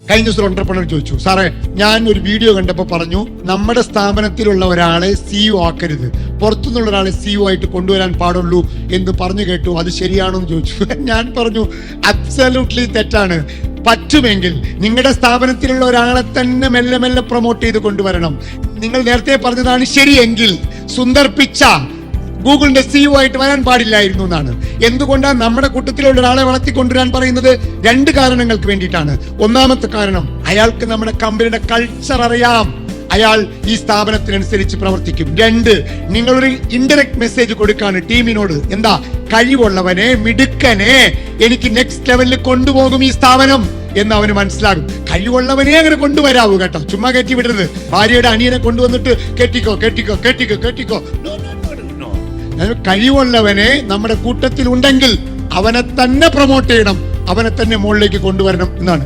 കഴിഞ്ഞ ദിവസം എന്റർപ്രണർ ചോദിച്ചു, സാറേ ഞാൻ ഒരു വീഡിയോ കണ്ടപ്പോൾ പറഞ്ഞു നമ്മുടെ സ്ഥാപനത്തിലുള്ള ഒരാളെ CEO ആക്കരുത്, പുറത്തുനിന്നുള്ള ഒരാളെ CEO ആയിട്ട് കൊണ്ടുവരാൻ പാടുള്ളൂ എന്ന് പറഞ്ഞു കേട്ടു, അത് ശരിയാണോ എന്ന് ചോദിച്ചു. ഞാൻ പറഞ്ഞു അബ്സല്യൂട്ട്ലി തെറ്റാണ്. പറ്റുമെങ്കിൽ നിങ്ങളുടെ സ്ഥാപനത്തിലുള്ള ഒരാളെ തന്നെ മെല്ലെ മെല്ലെ പ്രൊമോട്ട് ചെയ്ത് കൊണ്ടുവരണം. നിങ്ങൾ നേരത്തെ പറഞ്ഞതാണ് ശരിയെങ്കിൽ സുന്ദർ പിച്ച ഗൂഗിളിന്റെ CEO ആയിട്ട് വരാൻ പാടില്ലായിരുന്നു എന്നാണ്. എന്തുകൊണ്ടാണ് നമ്മുടെ കൂട്ടത്തിലുള്ള ഒരാളെ വളർത്തിക്കൊണ്ടുവരാൻ പറയുന്നത്? 2 കാരണങ്ങൾക്ക് വേണ്ടിയിട്ടാണ്. ഒന്നാമത്തെ കാരണം, അയാൾക്ക് നമ്മുടെ കമ്പനിയുടെ കൾച്ചർ അറിയാം, അയാൾ ഈ സ്ഥാപനത്തിനനുസരിച്ച് പ്രവർത്തിക്കും. 2, നിങ്ങളൊരു ഇൻഡയറക്റ്റ് മെസ്സേജ് കൊടുക്കാണ് ടീമിനോട്, എന്താ, കഴിവുള്ളവനെ, മിടുക്കനെ എനിക്ക് നെക്സ്റ്റ് ലെവലിൽ കൊണ്ടുപോകും ഈ സ്ഥാപനം എന്ന് അവന് മനസ്സിലാകും. കഴിവുള്ളവനെ അങ്ങനെ കൊണ്ടുവരാവൂ കേട്ടോ, ചുമ്മാ കയറ്റി വിടരുത്. ഭാര്യയുടെ അനിയനെ കൊണ്ടുവന്നിട്ട് കെട്ടിക്കോ കെട്ടിക്കോ കെട്ടിക്കോ കെട്ടിക്കോ. കഴിവുള്ളവനെ നമ്മുടെ കൂട്ടത്തിൽ ഉണ്ടെങ്കിൽ അവനെ തന്നെ പ്രൊമോട്ട് ചെയ്യണം, അവനെ തന്നെ മുകളിലേക്ക് കൊണ്ടുവരണം എന്നാണ്.